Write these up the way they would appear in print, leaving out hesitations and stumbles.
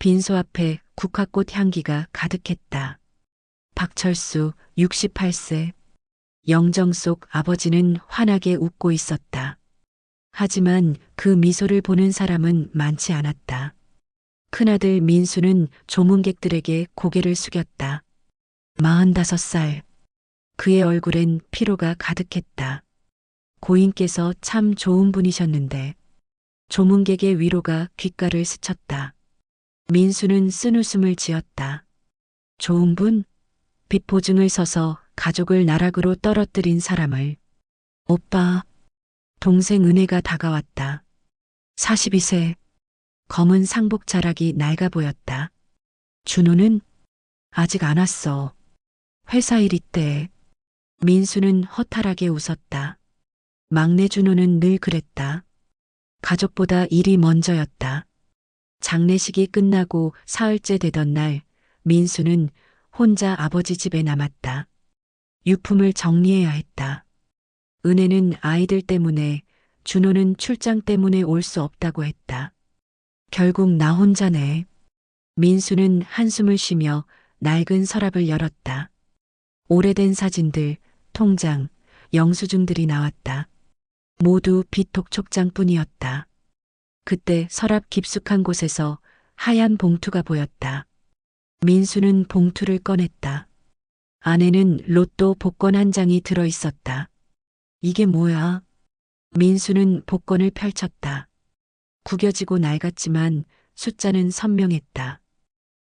빈소 앞에 국화꽃 향기가 가득했다. 박철수 68세. 영정 속 아버지는 환하게 웃고 있었다. 하지만 그 미소를 보는 사람은 많지 않았다. 큰아들 민수는 조문객들에게 고개를 숙였다. 45살. 그의 얼굴엔 피로가 가득했다. 고인께서 참 좋은 분이셨는데. 조문객의 위로가 귓가를 스쳤다. 민수는 쓴웃음을 지었다. 좋은 분? 빚보증을 서서 가족을 나락으로 떨어뜨린 사람을. 오빠. 동생 은혜가 다가왔다. 42세. 검은 상복 자락이 낡아 보였다. 준호는 아직 안 왔어. 회사 일 있대. 민수는 허탈하게 웃었다. 막내 준호는 늘 그랬다. 가족보다 일이 먼저였다. 장례식이 끝나고 사흘째 되던 날, 민수는 혼자 아버지 집에 남았다. 유품을 정리해야 했다. 은혜는 아이들 때문에, 준호는 출장 때문에 올 수 없다고 했다. 결국 나 혼자네. 민수는 한숨을 쉬며 낡은 서랍을 열었다. 오래된 사진들, 통장, 영수증들이 나왔다. 모두 빚독촉장뿐이었다. 그때 서랍 깊숙한 곳에서 하얀 봉투가 보였다. 민수는 봉투를 꺼냈다. 안에는 로또 복권 한 장이 들어 있었다. 이게 뭐야? 민수는 복권을 펼쳤다. 구겨지고 낡았지만 숫자는 선명했다.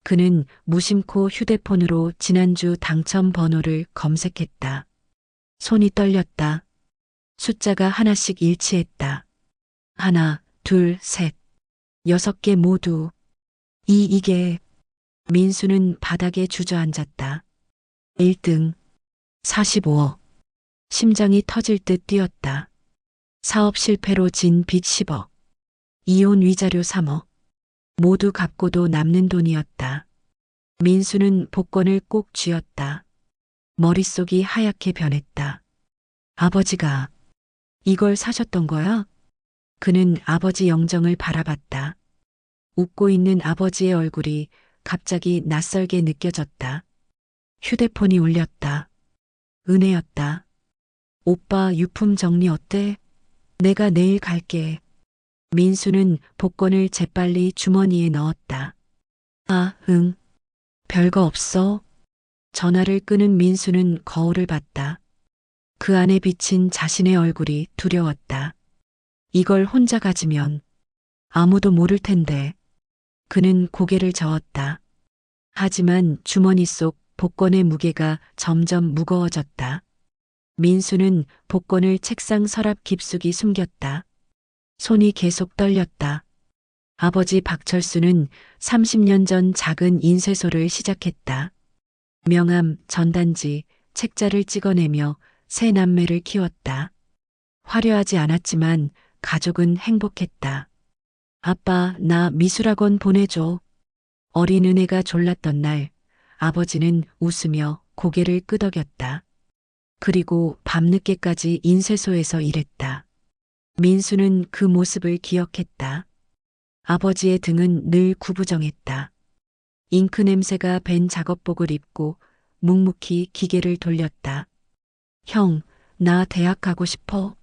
그는 무심코 휴대폰으로 지난주 당첨 번호를 검색했다. 손이 떨렸다. 숫자가 하나씩 일치했다. 하나, 둘, 셋. 6개 모두. 이게. 민수는 바닥에 주저앉았다. 1등. 45억. 심장이 터질 듯 뛰었다. 사업 실패로 진 빚 10억. 이혼 위자료 3억. 모두 갚고도 남는 돈이었다. 민수는 복권을 꼭 쥐었다. 머릿속이 하얗게 변했다. 아버지가 이걸 사셨던 거야? 그는 아버지 영정을 바라봤다. 웃고 있는 아버지의 얼굴이 갑자기 낯설게 느껴졌다. 휴대폰이 울렸다. 은혜였다. 오빠 유품 정리 어때? 내가 내일 갈게. 민수는 복권을 재빨리 주머니에 넣었다. 아, 응. 별거 없어. 전화를 끄는 민수는 거울을 봤다. 그 안에 비친 자신의 얼굴이 두려웠다. 이걸 혼자 가지면 아무도 모를 텐데. 그는 고개를 저었다. 하지만 주머니 속 복권의 무게가 점점 무거워졌다. 민수는 복권을 책상 서랍 깊숙이 숨겼다. 손이 계속 떨렸다. 아버지 박철수는 30년 전 작은 인쇄소를 시작했다. 명함, 전단지, 책자를 찍어내며 세 남매를 키웠다. 화려하지 않았지만 가족은 행복했다. 아빠, 나 미술학원 보내줘. 어린 은혜가 졸랐던 날, 아버지는 웃으며 고개를 끄덕였다. 그리고 밤늦게까지 인쇄소에서 일했다. 민수는 그 모습을 기억했다. 아버지의 등은 늘 구부정했다. 잉크 냄새가 밴 작업복을 입고 묵묵히 기계를 돌렸다. 형, 나 대학 가고 싶어.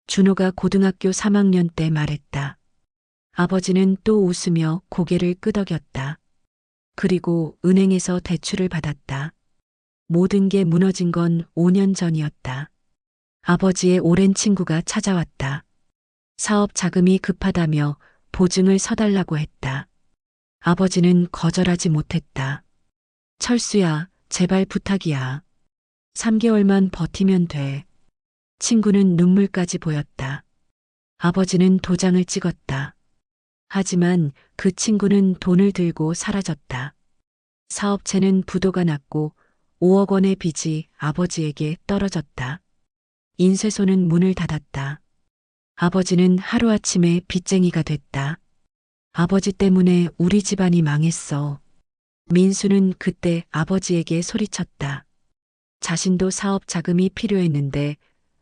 준호가 고등학교 3학년 때 말했다. 아버지는 또 웃으며 고개를 끄덕였다. 그리고 은행에서 대출을 받았다. 모든 게 무너진 건 5년 전이었다. 아버지의 오랜 친구가 찾아왔다. 사업 자금이 급하다며 보증을 서달라고 했다. 아버지는 거절하지 못했다. 철수야, 제발 부탁이야. 3개월만 버티면 돼. 친구는 눈물까지 보였다. 아버지는 도장을 찍었다. 하지만 그 친구는 돈을 들고 사라졌다. 사업체는 부도가 났고 5억 원의 빚이 아버지에게 떨어졌다. 인쇄소는 문을 닫았다. 아버지는 하루아침에 빚쟁이가 됐다. 아버지 때문에 우리 집안이 망했어. 민수는 그때 아버지에게 소리쳤다. 자신도 사업 자금이 필요했는데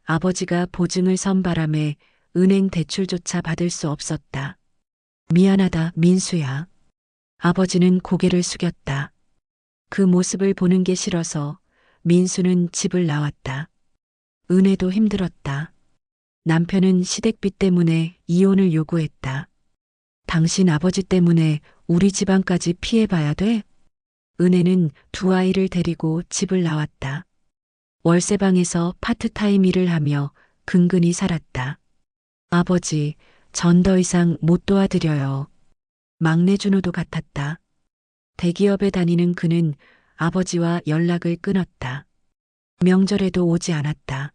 아버지가 보증을 선 바람에 은행 대출조차 받을 수 없었다. 미안하다, 민수야. 아버지는 고개를 숙였다. 그 모습을 보는 게 싫어서 민수는 집을 나왔다. 은혜도 힘들었다. 남편은 시댁비 때문에 이혼을 요구했다. 당신 아버지 때문에 우리 집안까지 피해봐야 돼? 은혜는 두 아이를 데리고 집을 나왔다. 월세방에서 파트타임 일을 하며 근근히 살았다. 아버지, 전 더 이상 못 도와드려요. 막내 준호도 같았다. 대기업에 다니는 그는 아버지와 연락을 끊었다. 명절에도 오지 않았다.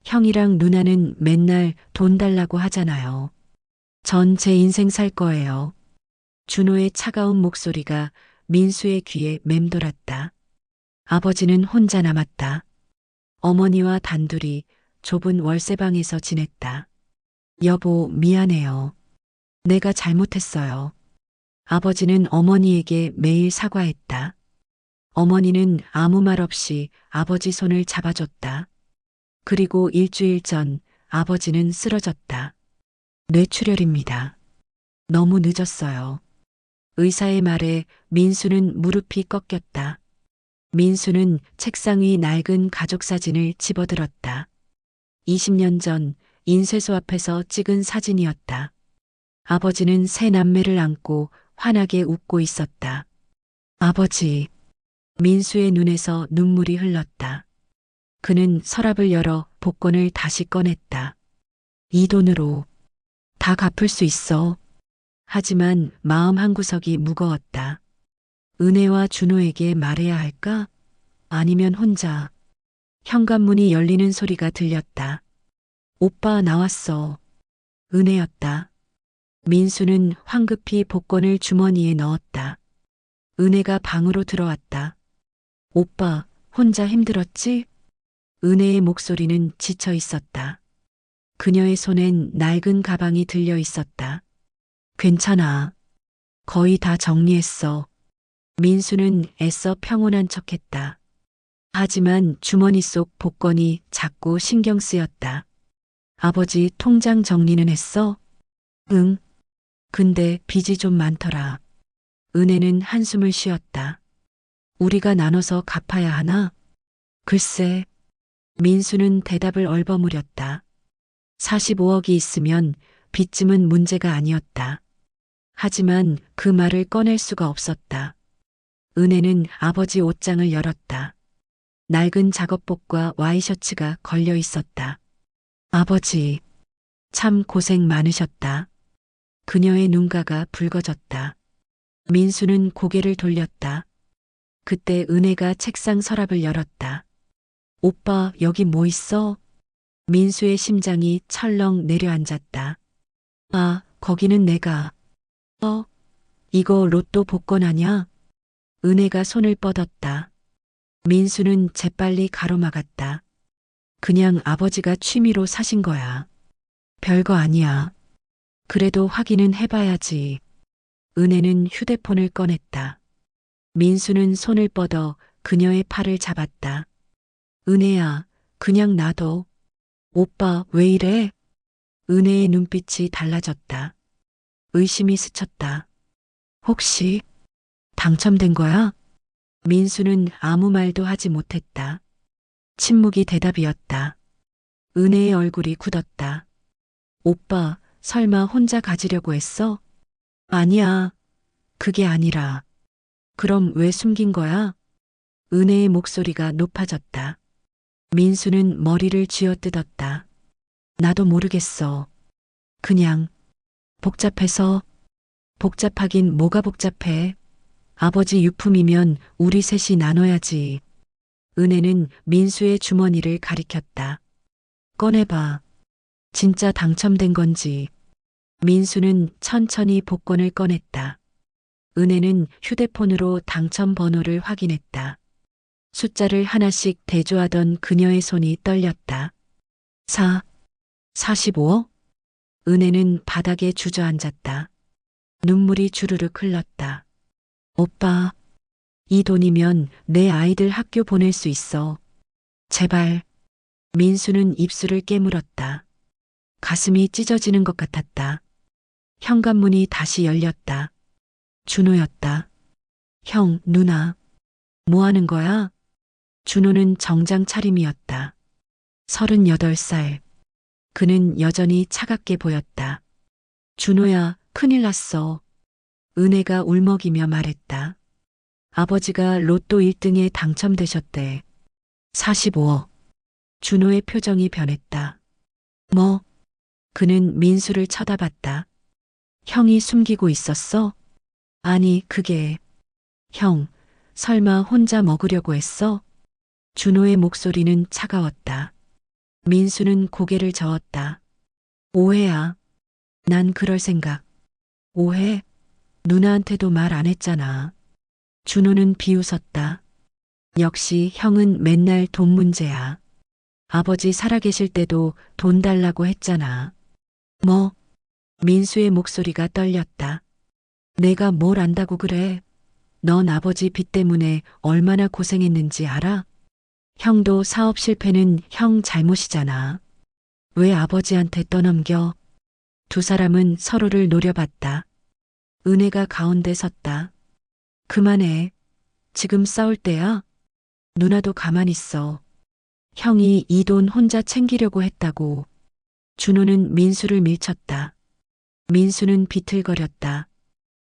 형이랑 누나는 맨날 돈 달라고 하잖아요. 전 제 인생 살 거예요. 준호의 차가운 목소리가 민수의 귀에 맴돌았다. 아버지는 혼자 남았다. 어머니와 단둘이 좁은 월세방에서 지냈다. 여보, 미안해요. 내가 잘못했어요. 아버지는 어머니에게 매일 사과했다. 어머니는 아무 말 없이 아버지 손을 잡아줬다. 그리고 일주일 전 아버지는 쓰러졌다. 뇌출혈입니다. 너무 늦었어요. 의사의 말에 민수는 무릎이 꺾였다. 민수는 책상 위 낡은 가족 사진을 집어들었다. 20년 전 인쇄소 앞에서 찍은 사진이었다. 아버지는 세 남매를 안고 환하게 웃고 있었다. 아버지, 민수의 눈에서 눈물이 흘렀다. 그는 서랍을 열어 복권을 다시 꺼냈다. 이 돈으로 다 갚을 수 있어. 하지만 마음 한구석이 무거웠다. 은혜와 준호에게 말해야 할까? 아니면 혼자. 현관문이 열리는 소리가 들렸다. 오빠 나왔어. 은혜였다. 민수는 황급히 복권을 주머니에 넣었다. 은혜가 방으로 들어왔다. 오빠, 혼자 힘들었지? 은혜의 목소리는 지쳐 있었다. 그녀의 손엔 낡은 가방이 들려 있었다. 괜찮아. 거의 다 정리했어. 민수는 애써 평온한 척했다. 하지만 주머니 속 복권이 자꾸 신경 쓰였다. 아버지 통장 정리는 했어? 응. 근데 빚이 좀 많더라. 은혜는 한숨을 쉬었다. 우리가 나눠서 갚아야 하나? 글쎄. 민수는 대답을 얼버무렸다. 45억이 있으면 빚쯤은 문제가 아니었다. 하지만 그 말을 꺼낼 수가 없었다. 은혜는 아버지 옷장을 열었다. 낡은 작업복과 와이셔츠가 걸려 있었다. 아버지, 참 고생 많으셨다. 그녀의 눈가가 붉어졌다. 민수는 고개를 돌렸다. 그때 은혜가 책상 서랍을 열었다. 오빠, 여기 뭐 있어? 민수의 심장이 철렁 내려앉았다. 아, 거기는 내가. 이거 로또 복권 아냐? 은혜가 손을 뻗었다. 민수는 재빨리 가로막았다. 그냥 아버지가 취미로 사신 거야. 별거 아니야. 그래도 확인은 해봐야지. 은혜는 휴대폰을 꺼냈다. 민수는 손을 뻗어 그녀의 팔을 잡았다. 은혜야, 그냥 놔둬. 오빠, 왜 이래? 은혜의 눈빛이 달라졌다. 의심이 스쳤다. 혹시 당첨된 거야? 민수는 아무 말도 하지 못했다. 침묵이 대답이었다. 은혜의 얼굴이 굳었다. 오빠, 설마 혼자 가지려고 했어? 아니야. 그게 아니라. 그럼 왜 숨긴 거야? 은혜의 목소리가 높아졌다. 민수는 머리를 쥐어뜯었다. 나도 모르겠어. 그냥 복잡해서. 복잡하긴 뭐가 복잡해. 아버지 유품이면 우리 셋이 나눠야지. 은혜는 민수의 주머니를 가리켰다. 꺼내봐. 진짜 당첨된 건지. 민수는 천천히 복권을 꺼냈다. 은혜는 휴대폰으로 당첨 번호를 확인했다. 숫자를 하나씩 대조하던 그녀의 손이 떨렸다. 45억? 은혜는 바닥에 주저앉았다. 눈물이 주르륵 흘렀다. 오빠, 이 돈이면 내 아이들 학교 보낼 수 있어. 제발. 민수는 입술을 깨물었다. 가슴이 찢어지는 것 같았다. 현관문이 다시 열렸다. 준호였다. 형, 누나. 뭐 하는 거야? 준호는 정장 차림이었다. 38살. 그는 여전히 차갑게 보였다. 준호야, 큰일 났어. 은혜가 울먹이며 말했다. 아버지가 로또 1등에 당첨되셨대. 45억. 준호의 표정이 변했다. 뭐? 그는 민수를 쳐다봤다. 형이 숨기고 있었어? 아니, 그게. 형, 설마 혼자 먹으려고 했어? 준호의 목소리는 차가웠다. 민수는 고개를 저었다. 오해야. 난 그럴 생각. 오해? 누나한테도 말 안 했잖아. 준호는 비웃었다. 역시 형은 맨날 돈 문제야. 아버지 살아계실 때도 돈 달라고 했잖아. 뭐? 민수의 목소리가 떨렸다. 내가 뭘 안다고 그래? 넌 아버지 빚 때문에 얼마나 고생했는지 알아? 형도 사업 실패는 형 잘못이잖아. 왜 아버지한테 떠넘겨? 두 사람은 서로를 노려봤다. 은혜가 가운데 섰다. 그만해. 지금 싸울 때야? 누나도 가만히 있어. 형이 이 돈 혼자 챙기려고 했다고. 준호는 민수를 밀쳤다. 민수는 비틀거렸다.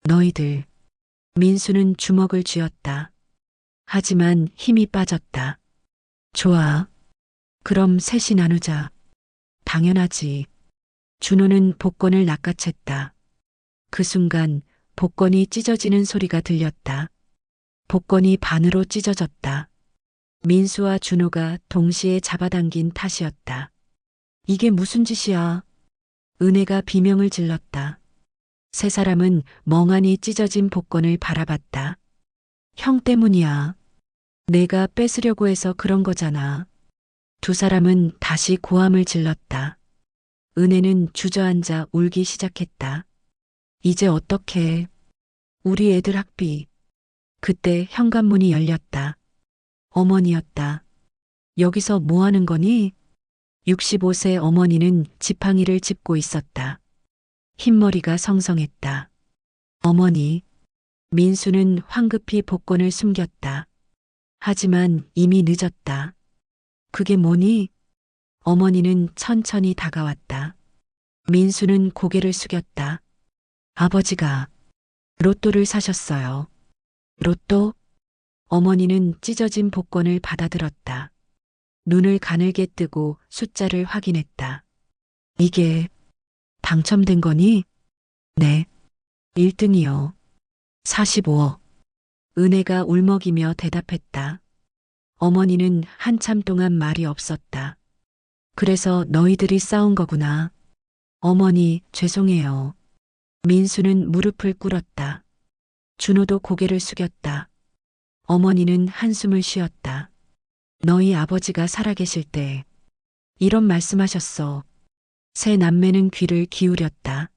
너희들. 민수는 주먹을 쥐었다. 하지만 힘이 빠졌다. 좋아. 그럼 셋이 나누자. 당연하지. 준호는 복권을 낚아챘다. 그 순간 복권이 찢어지는 소리가 들렸다. 복권이 반으로 찢어졌다. 민수와 준호가 동시에 잡아당긴 탓이었다. 이게 무슨 짓이야? 은혜가 비명을 질렀다. 세 사람은 멍하니 찢어진 복권을 바라봤다. 형 때문이야. 내가 뺏으려고 해서 그런 거잖아. 두 사람은 다시 고함을 질렀다. 은혜는 주저앉아 울기 시작했다. 이제 어떡해. 우리 애들 학비. 그때 현관문이 열렸다. 어머니였다. 여기서 뭐 하는 거니? 65세 어머니는 지팡이를 짚고 있었다. 흰머리가 성성했다. 어머니. 민수는 황급히 복권을 숨겼다. 하지만 이미 늦었다. 그게 뭐니? 어머니는 천천히 다가왔다. 민수는 고개를 숙였다. 아버지가 로또를 사셨어요. 로또? 어머니는 찢어진 복권을 받아들었다. 눈을 가늘게 뜨고 숫자를 확인했다. 이게 당첨된 거니? 네. 1등이요. 45억. 은혜가 울먹이며 대답했다. 어머니는 한참 동안 말이 없었다. 그래서 너희들이 싸운 거구나. 어머니, 죄송해요. 민수는 무릎을 꿇었다. 준호도 고개를 숙였다. 어머니는 한숨을 쉬었다. 너희 아버지가 살아계실 때 이런 말씀하셨어. 세 남매는 귀를 기울였다.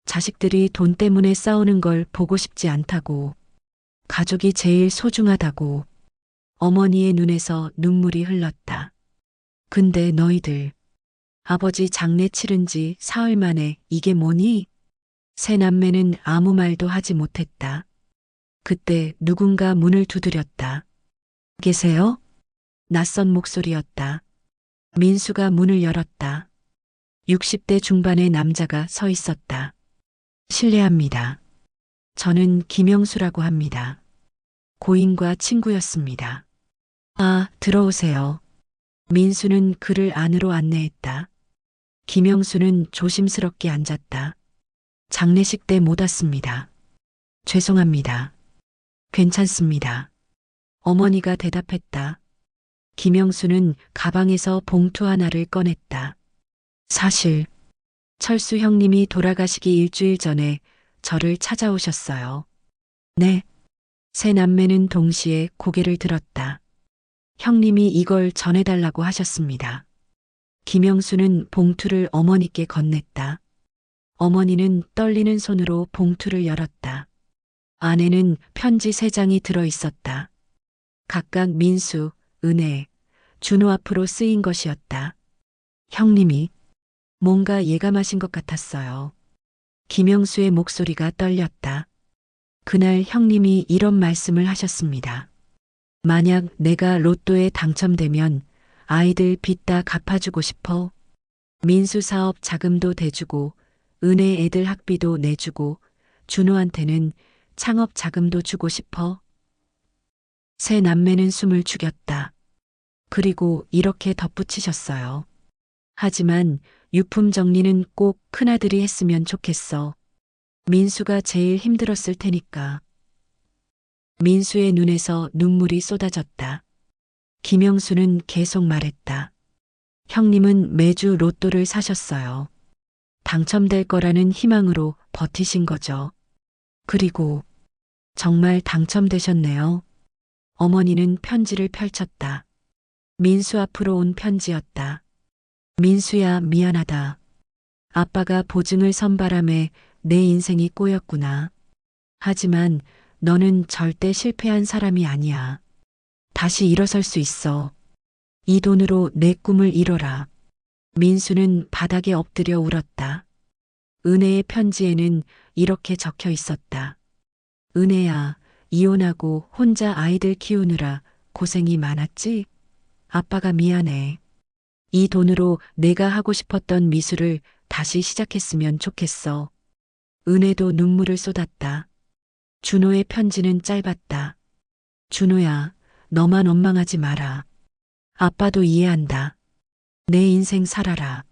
자식들이 돈 때문에 싸우는 걸 보고 싶지 않다고. 가족이 제일 소중하다고. 어머니의 눈에서 눈물이 흘렀다. 근데 너희들 아버지 장례 치른 지 사흘 만에 이게 뭐니? 세 남매는 아무 말도 하지 못했다. 그때 누군가 문을 두드렸다. 계세요? 낯선 목소리였다. 민수가 문을 열었다. 60대 중반의 남자가 서 있었다. 실례합니다. 저는 김영수라고 합니다. 고인과 친구였습니다. 아, 들어오세요. 민수는 그를 안으로 안내했다. 김영수는 조심스럽게 앉았다. 장례식 때 못 왔습니다. 죄송합니다. 괜찮습니다. 어머니가 대답했다. 김영수는 가방에서 봉투 하나를 꺼냈다. 사실 철수 형님이 돌아가시기 일주일 전에 저를 찾아오셨어요. 네. 세 남매는 동시에 고개를 들었다. 형님이 이걸 전해달라고 하셨습니다. 김영수는 봉투를 어머니께 건넸다. 어머니는 떨리는 손으로 봉투를 열었다. 안에는 편지 3장이 들어 있었다. 각각 민수, 은혜, 준호 앞으로 쓰인 것이었다. 형님이 뭔가 예감하신 것 같았어요. 김영수의 목소리가 떨렸다. 그날 형님이 이런 말씀을 하셨습니다. 만약 내가 로또에 당첨되면 아이들 빚 다 갚아주고 싶어. 민수 사업 자금도 대주고 은혜 애들 학비도 내주고 준호한테는 창업 자금도 주고 싶어. 세 남매는 숨을 죽였다. 그리고 이렇게 덧붙이셨어요. 하지만 유품 정리는 꼭 큰아들이 했으면 좋겠어. 민수가 제일 힘들었을 테니까. 민수의 눈에서 눈물이 쏟아졌다. 김영수는 계속 말했다. 형님은 매주 로또를 사셨어요. 당첨될 거라는 희망으로 버티신 거죠. 그리고 정말 당첨되셨네요. 어머니는 편지를 펼쳤다. 민수 앞으로 온 편지였다. 민수야, 미안하다. 아빠가 보증을 선 바람에 내 인생이 꼬였구나. 하지만 너는 절대 실패한 사람이 아니야. 다시 일어설 수 있어. 이 돈으로 내 꿈을 이뤄라. 민수는 바닥에 엎드려 울었다. 은혜의 편지에는 이렇게 적혀 있었다. 은혜야, 이혼하고 혼자 아이들 키우느라 고생이 많았지? 아빠가 미안해. 이 돈으로 내가 하고 싶었던 미술을 다시 시작했으면 좋겠어. 은혜도 눈물을 쏟았다. 준호의 편지는 짧았다. 준호야, 너만 원망하지 마라. 아빠도 이해한다. 내 인생 살아라.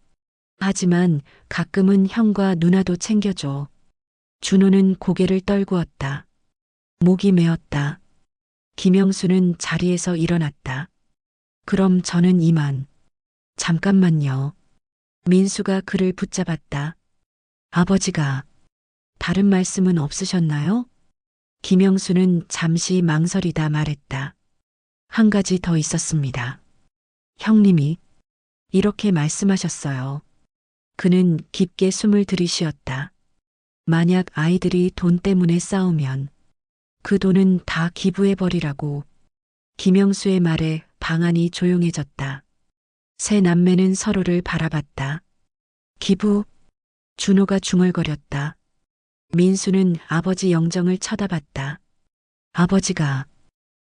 하지만 가끔은 형과 누나도 챙겨줘. 준호는 고개를 떨구었다. 목이 메었다. 김영수는 자리에서 일어났다. 그럼 저는 이만. 잠깐만요. 민수가 그를 붙잡았다. 아버지가 다른 말씀은 없으셨나요? 김영수는 잠시 망설이다 말했다. 한 가지 더 있었습니다. 형님이 이렇게 말씀하셨어요. 그는 깊게 숨을 들이쉬었다. 만약 아이들이 돈 때문에 싸우면 그 돈은 다 기부해버리라고. 김영수의 말에 방 안이 조용해졌다. 세 남매는 서로를 바라봤다. 기부? 준호가 중얼거렸다. 민수는 아버지 영정을 쳐다봤다. 아버지가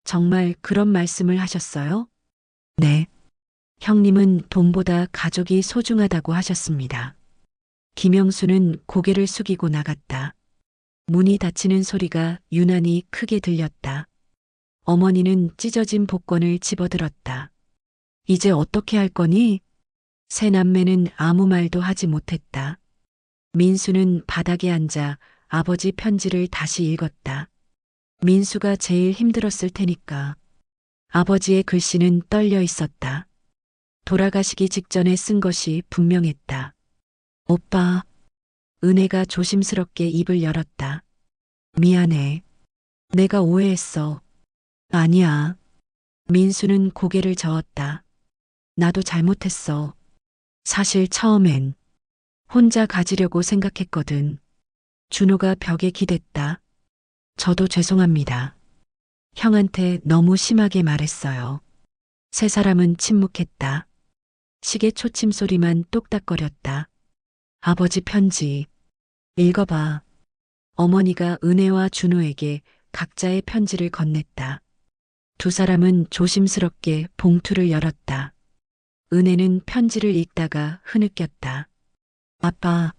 정말 그런 말씀을 하셨어요? 네. 형님은 돈보다 가족이 소중하다고 하셨습니다. 김영수는 고개를 숙이고 나갔다. 문이 닫히는 소리가 유난히 크게 들렸다. 어머니는 찢어진 복권을 집어들었다. 이제 어떻게 할 거니? 세 남매는 아무 말도 하지 못했다. 민수는 바닥에 앉아 아버지 편지를 다시 읽었다. 민수가 제일 힘들었을 테니까. 아버지의 글씨는 떨려 있었다. 돌아가시기 직전에 쓴 것이 분명했다. 오빠. 은혜가 조심스럽게 입을 열었다. 미안해. 내가 오해했어. 아니야. 민수는 고개를 저었다. 나도 잘못했어. 사실 처음엔 혼자 가지려고 생각했거든. 준호가 벽에 기댔다. 저도 죄송합니다. 형한테 너무 심하게 말했어요. 세 사람은 침묵했다. 시계 초침 소리만 똑딱거렸다. 아버지 편지. 읽어봐. 어머니가 은혜와 준호에게 각자의 편지를 건넸다. 두 사람은 조심스럽게 봉투를 열었다. 은혜는 편지를 읽다가 흐느꼈다. 아빠,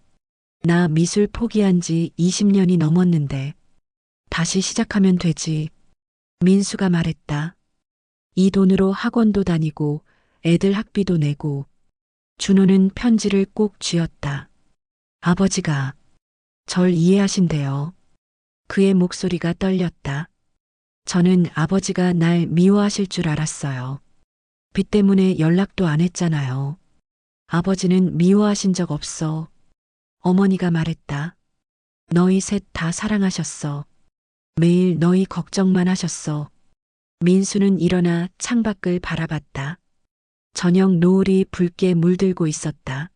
나 미술 포기한 지 20년이 넘었는데 다시 시작하면 되지. 민수가 말했다. 이 돈으로 학원도 다니고 애들 학비도 내고. 준호는 편지를 꼭 쥐었다. 아버지가 절 이해하신대요. 그의 목소리가 떨렸다. 저는 아버지가 날 미워하실 줄 알았어요. 빚 때문에 연락도 안 했잖아요. 아버지는 미워하신 적 없어. 어머니가 말했다. 너희 셋 다 사랑하셨어. 매일 너희 걱정만 하셨어. 민수는 일어나 창밖을 바라봤다. 저녁 노을이 붉게 물들고 있었다.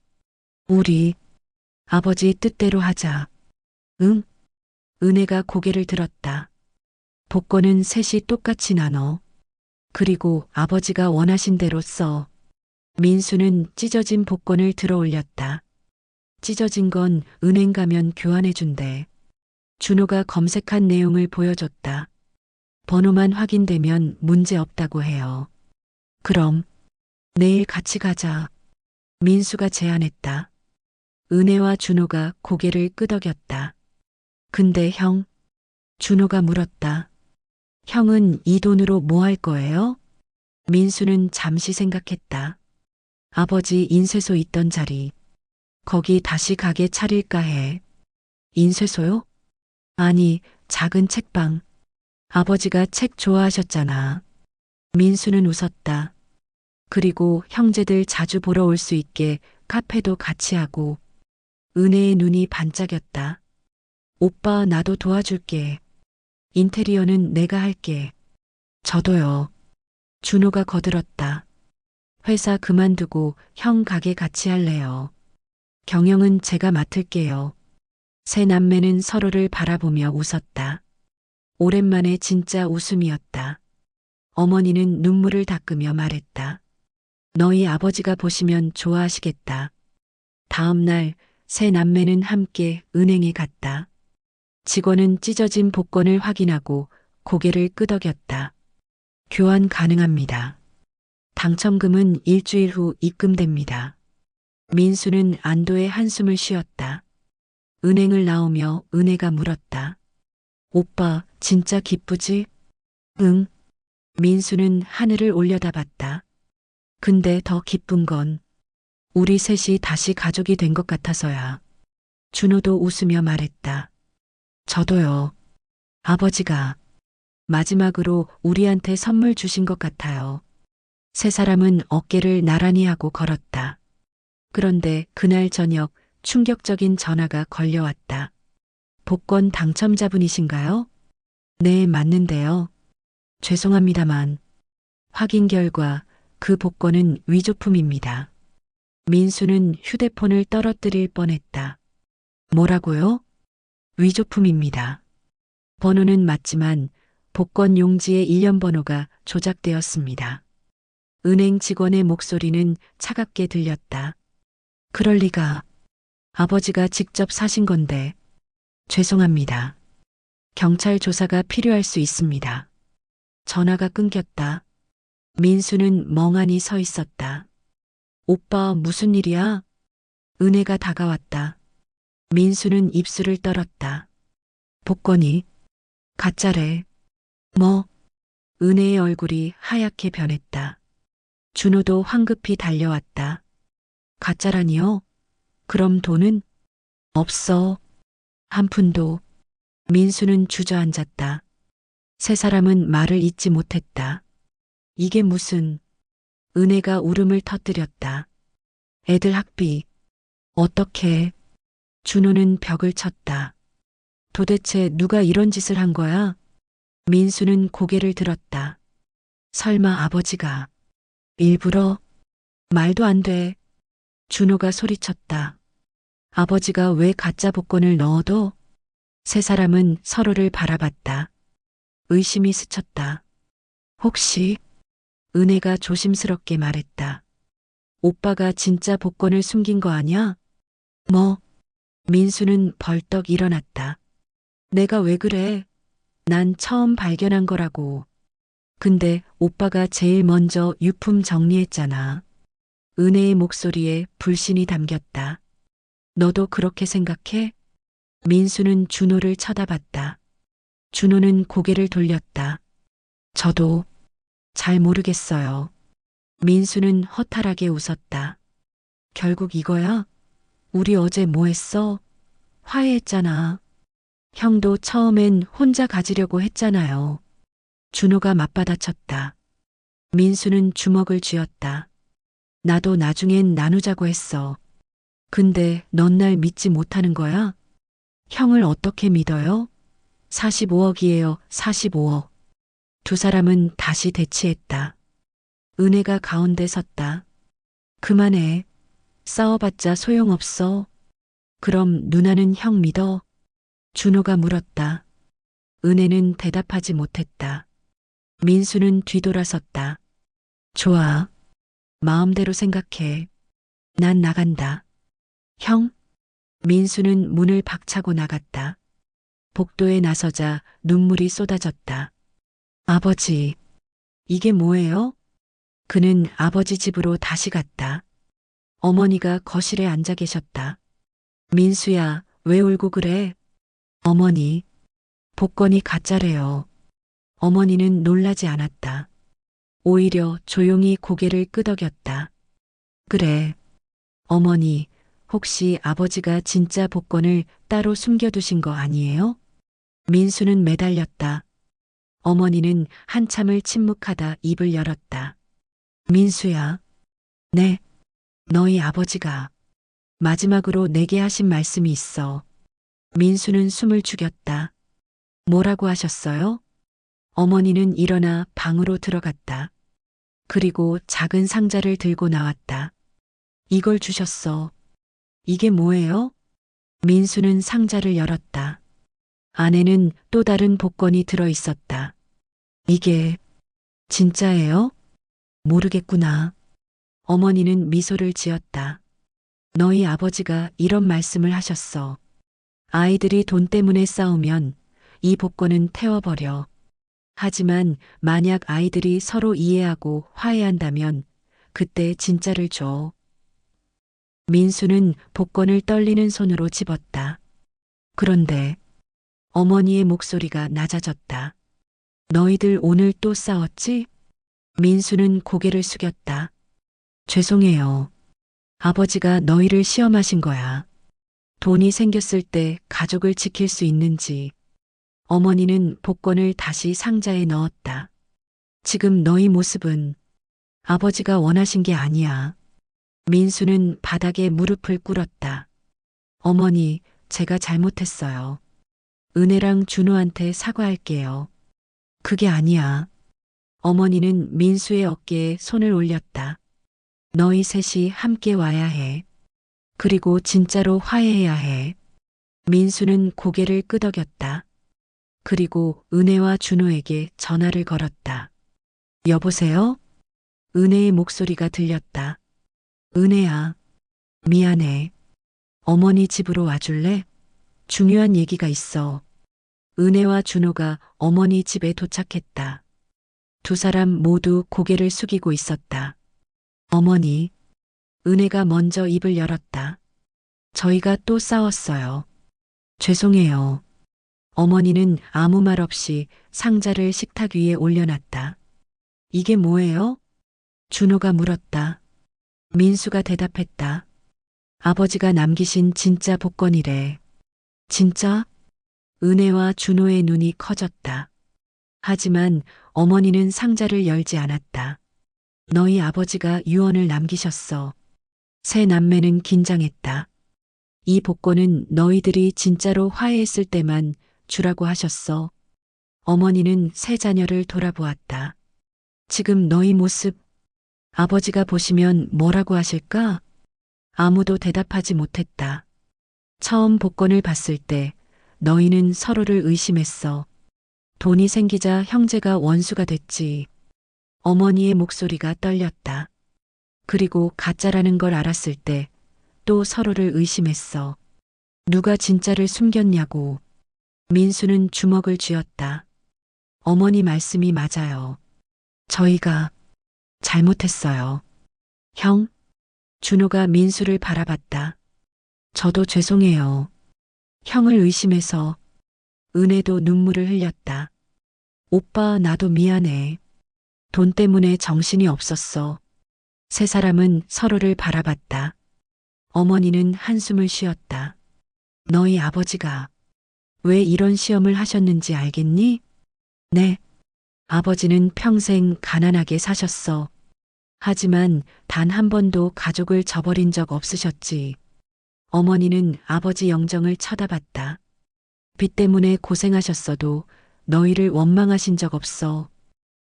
우리 아버지 뜻대로 하자. 응? 은혜가 고개를 들었다. 복권은 셋이 똑같이 나눠. 그리고 아버지가 원하신 대로 써. 민수는 찢어진 복권을 들어 올렸다. 찢어진 건 은행 가면 교환해 준대. 준호가 검색한 내용을 보여줬다. 번호만 확인되면 문제 없다고 해요. 그럼 내일 같이 가자. 민수가 제안했다. 은혜와 준호가 고개를 끄덕였다. 근데 형? 준호가 물었다. 형은 이 돈으로 뭐 할 거예요? 민수는 잠시 생각했다. 아버지 인쇄소 있던 자리. 거기 다시 가게 차릴까 해. 인쇄소요? 아니, 작은 책방. 아버지가 책 좋아하셨잖아. 민수는 웃었다. 그리고 형제들 자주 보러 올 수 있게 카페도 같이 하고. 은혜의 눈이 반짝였다. 오빠 나도 도와줄게. 인테리어는 내가 할게. 저도요. 준호가 거들었다. 회사 그만두고 형 가게 같이 할래요. 경영은 제가 맡을게요. 세 남매는 서로를 바라보며 웃었다. 오랜만에 진짜 웃음이었다. 어머니는 눈물을 닦으며 말했다. 너희 아버지가 보시면 좋아하시겠다. 다음 날 세 남매는 함께 은행에 갔다. 직원은 찢어진 복권을 확인하고 고개를 끄덕였다. 교환 가능합니다. 당첨금은 일주일 후 입금됩니다. 민수는 안도의 한숨을 쉬었다. 은행을 나오며 은혜가 물었다. 오빠 진짜 기쁘지? 응. 민수는 하늘을 올려다봤다. 근데 더 기쁜 건 우리 셋이 다시 가족이 된 것 같아서야. 준호도 웃으며 말했다. 저도요. 아버지가 마지막으로 우리한테 선물 주신 것 같아요. 세 사람은 어깨를 나란히 하고 걸었다. 그런데 그날 저녁 충격적인 전화가 걸려왔다. 복권 당첨자분이신가요? 네, 맞는데요. 죄송합니다만 확인 결과 그 복권은 위조품입니다. 민수는 휴대폰을 떨어뜨릴 뻔했다. 뭐라고요? 위조품입니다. 번호는 맞지만 복권 용지의 일련 번호가 조작되었습니다. 은행 직원의 목소리는 차갑게 들렸다. 그럴 리가. 아버지가 직접 사신 건데. 죄송합니다. 경찰 조사가 필요할 수 있습니다. 전화가 끊겼다. 민수는 멍하니 서 있었다. 오빠 무슨 일이야? 은혜가 다가왔다. 민수는 입술을 떨었다. 복권이 가짜래. 뭐? 은혜의 얼굴이 하얗게 변했다. 준호도 황급히 달려왔다. 가짜라니요? 그럼 돈은? 없어. 한 푼도. 민수는 주저앉았다. 세 사람은 말을 잇지 못했다. 이게 무슨... 은혜가 울음을 터뜨렸다. 애들 학비. 어떻게... 준호는 벽을 쳤다. 도대체 누가 이런 짓을 한 거야? 민수는 고개를 들었다. 설마 아버지가 일부러? 말도 안 돼. 준호가 소리쳤다. 아버지가 왜 가짜 복권을 넣어도? 세 사람은 서로를 바라봤다. 의심이 스쳤다. 혹시? 은혜가 조심스럽게 말했다. 오빠가 진짜 복권을 숨긴 거 아냐? 뭐? 민수는 벌떡 일어났다. 내가 왜 그래? 난 처음 발견한 거라고. 근데 오빠가 제일 먼저 유품 정리했잖아. 은혜의 목소리에 불신이 담겼다. 너도 그렇게 생각해? 민수는 준호를 쳐다봤다. 준호는 고개를 돌렸다. 저도 잘 모르겠어요. 민수는 허탈하게 웃었다. 결국 이거야? 우리 어제 뭐 했어? 화해했잖아. 형도 처음엔 혼자 가지려고 했잖아요. 준호가 맞받아쳤다. 민수는 주먹을 쥐었다. 나도 나중엔 나누자고 했어. 근데 넌 날 믿지 못하는 거야? 형을 어떻게 믿어요? 45억이에요, 45억. 두 사람은 다시 대치했다. 은혜가 가운데 섰다. 그만해. 싸워봤자 소용없어. 그럼 누나는 형 믿어? 준호가 물었다. 은혜는 대답하지 못했다. 민수는 뒤돌아섰다. 좋아. 마음대로 생각해. 난 나간다. 형? 민수는 문을 박차고 나갔다. 복도에 나서자 눈물이 쏟아졌다. 아버지, 이게 뭐예요? 그는 아버지 집으로 다시 갔다. 어머니가 거실에 앉아 계셨다. 민수야, 왜 울고 그래? 어머니, 복권이 가짜래요. 어머니는 놀라지 않았다. 오히려 조용히 고개를 끄덕였다. 그래. 어머니, 혹시 아버지가 진짜 복권을 따로 숨겨두신 거 아니에요? 민수는 매달렸다. 어머니는 한참을 침묵하다 입을 열었다. 민수야. 네. 너희 아버지가 마지막으로 내게 하신 말씀이 있어. 민수는 숨을 죽였다. 뭐라고 하셨어요? 어머니는 일어나 방으로 들어갔다. 그리고 작은 상자를 들고 나왔다. 이걸 주셨어. 이게 뭐예요? 민수는 상자를 열었다. 안에는 또 다른 복권이 들어 있었다. 이게 진짜예요? 모르겠구나. 어머니는 미소를 지었다. 너희 아버지가 이런 말씀을 하셨어. 아이들이 돈 때문에 싸우면 이 복권은 태워버려. 하지만 만약 아이들이 서로 이해하고 화해한다면 그때 진짜를 줘. 민수는 복권을 떨리는 손으로 집었다. 그런데 어머니의 목소리가 낮아졌다. 너희들 오늘 또 싸웠지? 민수는 고개를 숙였다. 죄송해요. 아버지가 너희를 시험하신 거야. 돈이 생겼을 때 가족을 지킬 수 있는지. 어머니는 복권을 다시 상자에 넣었다. 지금 너희 모습은 아버지가 원하신 게 아니야. 민수는 바닥에 무릎을 꿇었다. 어머니, 제가 잘못했어요. 은혜랑 준호한테 사과할게요. 그게 아니야. 어머니는 민수의 어깨에 손을 올렸다. 너희 셋이 함께 와야 해. 그리고 진짜로 화해해야 해. 민수는 고개를 끄덕였다. 그리고 은혜와 준호에게 전화를 걸었다. 여보세요? 은혜의 목소리가 들렸다. 은혜야, 미안해. 어머니 집으로 와줄래? 중요한 얘기가 있어. 은혜와 준호가 어머니 집에 도착했다. 두 사람 모두 고개를 숙이고 있었다. 어머니, 은혜가 먼저 입을 열었다. 저희가 또 싸웠어요. 죄송해요. 어머니는 아무 말 없이 상자를 식탁 위에 올려놨다. 이게 뭐예요? 준호가 물었다. 민수가 대답했다. 아버지가 남기신 진짜 복권이래. 진짜? 은혜와 준호의 눈이 커졌다. 하지만 어머니는 상자를 열지 않았다. 너희 아버지가 유언을 남기셨어. 세 남매는 긴장했다. 이 복권은 너희들이 진짜로 화해했을 때만 주라고 하셨어. 어머니는 세 자녀를 돌아보았다. 지금 너희 모습, 아버지가 보시면 뭐라고 하실까? 아무도 대답하지 못했다. 처음 복권을 봤을 때 너희는 서로를 의심했어. 돈이 생기자 형제가 원수가 됐지. 어머니의 목소리가 떨렸다. 그리고 가짜라는 걸 알았을 때 또 서로를 의심했어. 누가 진짜를 숨겼냐고. 민수는 주먹을 쥐었다. 어머니 말씀이 맞아요. 저희가 잘못했어요. 형? 준호가 민수를 바라봤다. 저도 죄송해요. 형을 의심해서. 은혜도 눈물을 흘렸다. 오빠, 나도 미안해. 돈 때문에 정신이 없었어. 세 사람은 서로를 바라봤다. 어머니는 한숨을 쉬었다. 너희 아버지가 왜 이런 시험을 하셨는지 알겠니? 네. 아버지는 평생 가난하게 사셨어. 하지만 단 한 번도 가족을 저버린 적 없으셨지. 어머니는 아버지 영정을 쳐다봤다. 빚 때문에 고생하셨어도 너희를 원망하신 적 없어.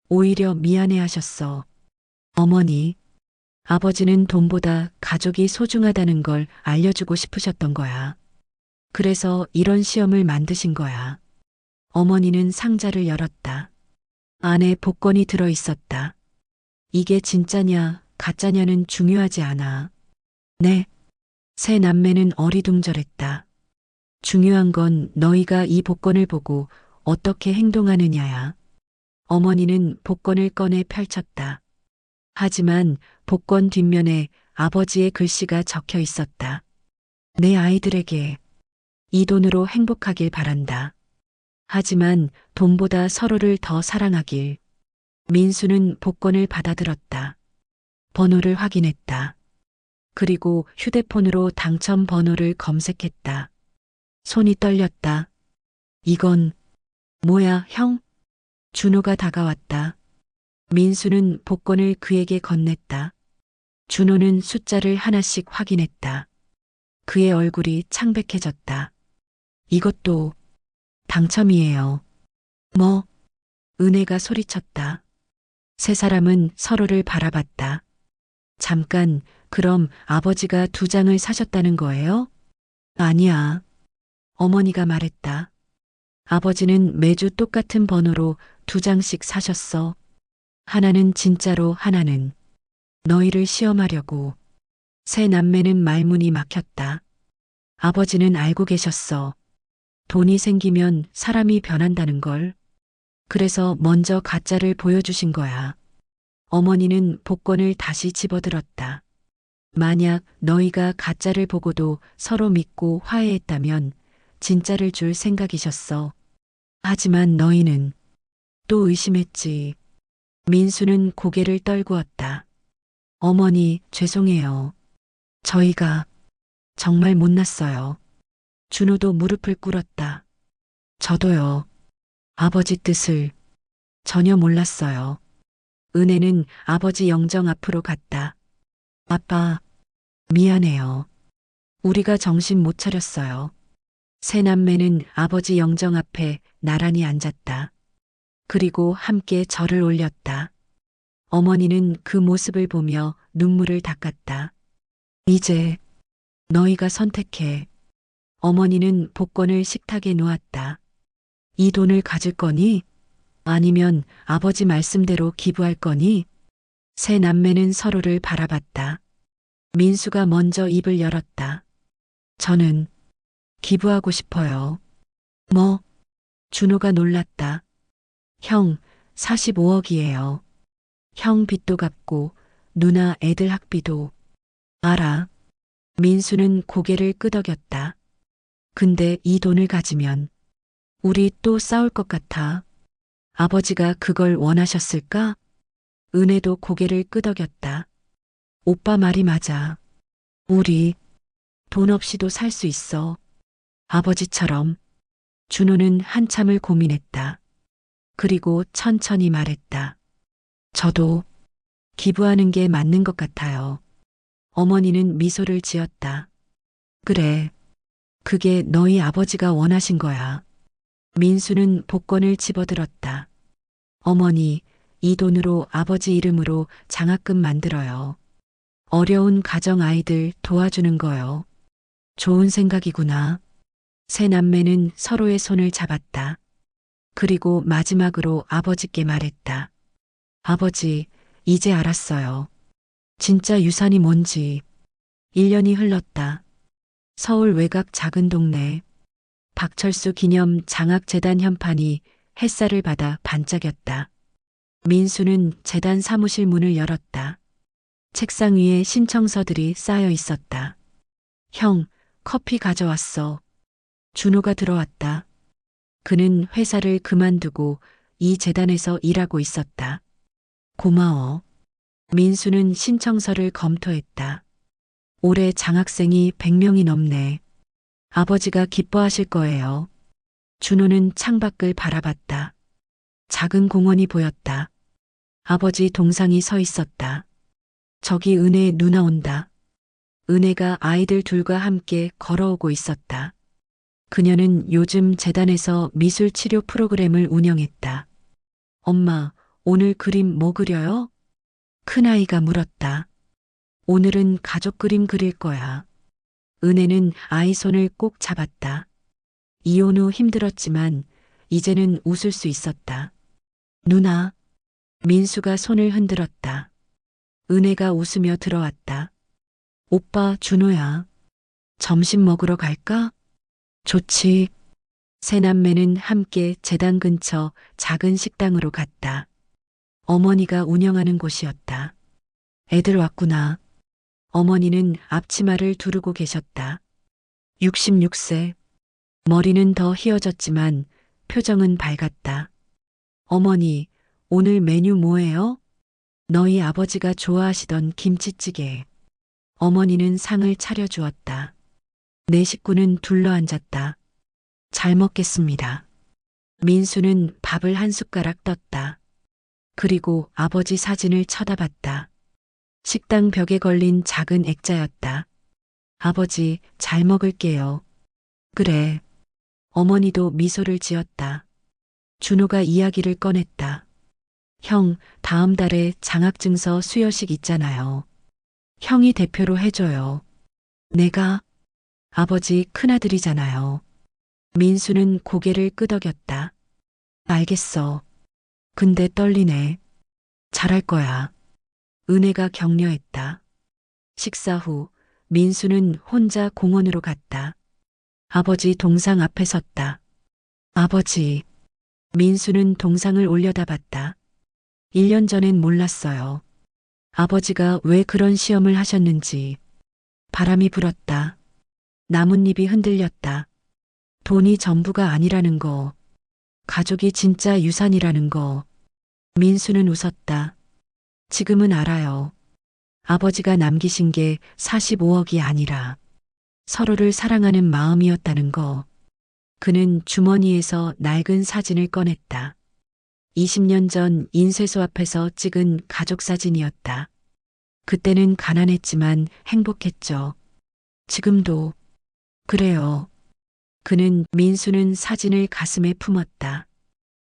오히려 미안해 하셨어. 어머니, 아버지는 돈보다 가족이 소중하다는 걸 알려주고 싶으셨던 거야. 그래서 이런 시험을 만드신 거야. 어머니는 상자를 열었다. 안에 복권이 들어 있었다. 이게 진짜냐, 가짜냐는 중요하지 않아. 네. 세 남매는 어리둥절했다. 중요한 건 너희가 이 복권을 보고 어떻게 행동하느냐야. 어머니는 복권을 꺼내 펼쳤다. 하지만 복권 뒷면에 아버지의 글씨가 적혀 있었다. 내 아이들에게 이 돈으로 행복하길 바란다. 하지만 돈보다 서로를 더 사랑하길. 민수는 복권을 받아들었다. 번호를 확인했다. 그리고 휴대폰으로 당첨 번호를 검색했다. 손이 떨렸다. 이건 뭐야, 형? 준호가 다가왔다. 민수는 복권을 그에게 건넸다. 준호는 숫자를 하나씩 확인했다. 그의 얼굴이 창백해졌다. 이것도 당첨이에요. 뭐? 은혜가 소리쳤다. 세 사람은 서로를 바라봤다. 잠깐, 그럼 아버지가 2장을 사셨다는 거예요? 아니야. 어머니가 말했다. 아버지는 매주 똑같은 번호로 2장씩 사셨어. 하나는 진짜로, 하나는 너희를 시험하려고. 세 남매는 말문이 막혔다. 아버지는 알고 계셨어. 돈이 생기면 사람이 변한다는 걸. 그래서 먼저 가짜를 보여주신 거야. 어머니는 복권을 다시 집어들었다. 만약 너희가 가짜를 보고도 서로 믿고 화해했다면 진짜를 줄 생각이셨어. 하지만 너희는 또 의심했지. 민수는 고개를 떨구었다. 어머니, 죄송해요. 저희가 정말 못났어요. 준호도 무릎을 꿇었다. 저도요. 아버지 뜻을 전혀 몰랐어요. 은혜는 아버지 영정 앞으로 갔다. 아빠, 미안해요. 우리가 정신 못 차렸어요. 세 남매는 아버지 영정 앞에 나란히 앉았다. 그리고 함께 절을 올렸다. 어머니는 그 모습을 보며 눈물을 닦았다. 이제 너희가 선택해. 어머니는 복권을 식탁에 놓았다. 이 돈을 가질 거니? 아니면 아버지 말씀대로 기부할 거니? 세 남매는 서로를 바라봤다. 민수가 먼저 입을 열었다. 저는 기부하고 싶어요. 뭐? 준호가 놀랐다. 형, 45억이에요. 형 빚도 갚고 누나 애들 학비도. 알아. 민수는 고개를 끄덕였다. 근데 이 돈을 가지면 우리 또 싸울 것 같아. 아버지가 그걸 원하셨을까? 은혜도 고개를 끄덕였다. 오빠 말이 맞아. 우리 돈 없이도 살 수 있어. 아버지처럼. 준호는 한참을 고민했다. 그리고 천천히 말했다. 저도 기부하는 게 맞는 것 같아요. 어머니는 미소를 지었다. 그래. 그게 너희 아버지가 원하신 거야. 민수는 복권을 집어들었다. 어머니, 이 돈으로 아버지 이름으로 장학금 만들어요. 어려운 가정 아이들 도와주는 거요. 좋은 생각이구나. 세 남매는 서로의 손을 잡았다. 그리고 마지막으로 아버지께 말했다. 아버지, 이제 알았어요. 진짜 유산이 뭔지. 1년이 흘렀다. 서울 외곽 작은 동네. 박철수 기념 장학재단 현판이 햇살을 받아 반짝였다. 민수는 재단 사무실 문을 열었다. 책상 위에 신청서들이 쌓여 있었다. 형, 커피 가져왔어. 준호가 들어왔다. 그는 회사를 그만두고 이 재단에서 일하고 있었다. 고마워. 민수는 신청서를 검토했다. 올해 장학생이 100명이 넘네. 아버지가 기뻐하실 거예요. 준호는 창밖을 바라봤다. 작은 공원이 보였다. 아버지 동상이 서 있었다. 저기 은혜 누나 온다. 은혜가 아이들 둘과 함께 걸어오고 있었다. 그녀는 요즘 재단에서 미술 치료 프로그램을 운영했다. 엄마, 오늘 그림 뭐 그려요? 큰아이가 물었다. 오늘은 가족 그림 그릴 거야. 은혜는 아이 손을 꼭 잡았다. 이혼 후 힘들었지만 이제는 웃을 수 있었다. 누나, 민수가 손을 흔들었다. 은혜가 웃으며 들어왔다. 오빠, 준호야. 점심 먹으러 갈까? 좋지. 세 남매는 함께 재단 근처 작은 식당으로 갔다. 어머니가 운영하는 곳이었다. 애들 왔구나. 어머니는 앞치마를 두르고 계셨다. 66세. 머리는 더 휘어졌지만 표정은 밝았다. 어머니, 오늘 메뉴 뭐예요? 너희 아버지가 좋아하시던 김치찌개. 어머니는 상을 차려주었다. 내 식구는 둘러앉았다. 잘 먹겠습니다. 민수는 밥을 한 숟가락 떴다. 그리고 아버지 사진을 쳐다봤다. 식당 벽에 걸린 작은 액자였다. 아버지, 잘 먹을게요. 그래. 어머니도 미소를 지었다. 준호가 이야기를 꺼냈다. 형, 다음 달에 장학증서 수여식 있잖아요. 형이 대표로 해줘요. 내가? 아버지 큰아들이잖아요. 민수는 고개를 끄덕였다. 알겠어. 근데 떨리네. 잘할 거야. 은혜가 격려했다. 식사 후 민수는 혼자 공원으로 갔다. 아버지 동상 앞에 섰다. 아버지. 민수는 동상을 올려다봤다. 1년 전엔 몰랐어요. 아버지가 왜 그런 시험을 하셨는지. 바람이 불었다. 나뭇잎이 흔들렸다. 돈이 전부가 아니라는 거. 가족이 진짜 유산이라는 거. 민수는 웃었다. 지금은 알아요. 아버지가 남기신 게 45억이 아니라 서로를 사랑하는 마음이었다는 거. 그는 주머니에서 낡은 사진을 꺼냈다. 20년 전 인쇄소 앞에서 찍은 가족 사진이었다. 그때는 가난했지만 행복했죠. 지금도 그래요. 민수는 사진을 가슴에 품었다.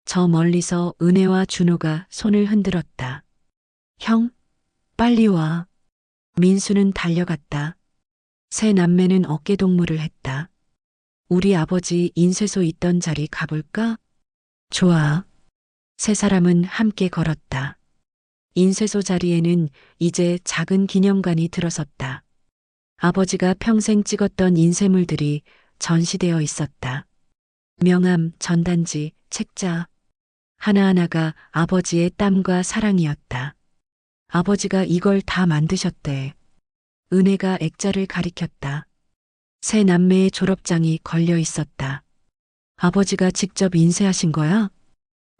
저 멀리서 은혜와 준호가 손을 흔들었다. 형, 빨리 와. 민수는 달려갔다. 세 남매는 어깨동무를 했다. 우리 아버지 인쇄소 있던 자리 가볼까? 좋아. 세 사람은 함께 걸었다. 인쇄소 자리에는 이제 작은 기념관이 들어섰다. 아버지가 평생 찍었던 인쇄물들이 전시되어 있었다. 명함, 전단지, 책자. 하나하나가 아버지의 땀과 사랑이었다. 아버지가 이걸 다 만드셨대. 은혜가 액자를 가리켰다. 세 남매의 졸업장이 걸려 있었다. 아버지가 직접 인쇄하신 거야?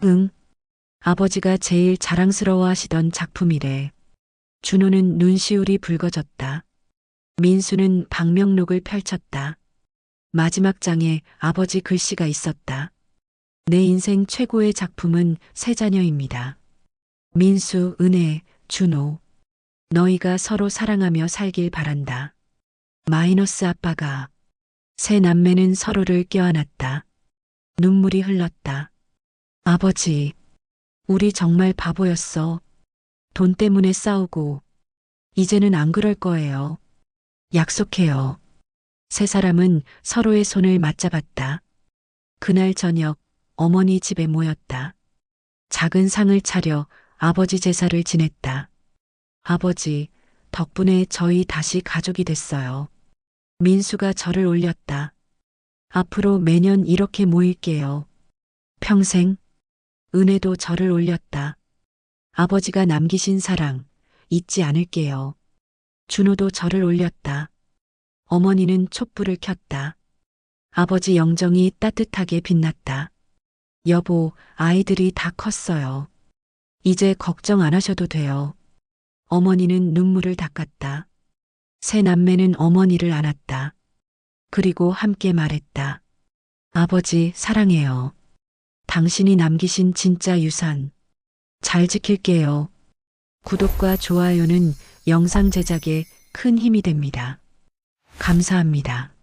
응. 아버지가 제일 자랑스러워 하시던 작품이래. 준호는 눈시울이 붉어졌다. 민수는 방명록을 펼쳤다. 마지막 장에 아버지 글씨가 있었다. 내 인생 최고의 작품은 세 자녀입니다. 민수, 은혜, 준호. 너희가 서로 사랑하며 살길 바란다. 마이너스 아빠가. 세 남매는 서로를 껴안았다. 눈물이 흘렀다. 아버지, 우리 정말 바보였어. 돈 때문에 싸우고. 이제는 안 그럴 거예요. 약속해요. 세 사람은 서로의 손을 맞잡았다. 그날 저녁 어머니 집에 모였다. 작은 상을 차려 아버지 제사를 지냈다. 아버지, 덕분에 저희 다시 가족이 됐어요. 민수가 절을 올렸다. 앞으로 매년 이렇게 모일게요. 평생. 은혜도 절을 올렸다. 아버지가 남기신 사랑 잊지 않을게요. 준호도 절을 올렸다. 어머니는 촛불을 켰다. 아버지 영정이 따뜻하게 빛났다. 여보, 아이들이 다 컸어요. 이제 걱정 안 하셔도 돼요. 어머니는 눈물을 닦았다. 세 남매는 어머니를 안았다. 그리고 함께 말했다. 아버지, 사랑해요. 당신이 남기신 진짜 유산. 잘 지킬게요. 구독과 좋아요는 영상 제작에 큰 힘이 됩니다. 감사합니다.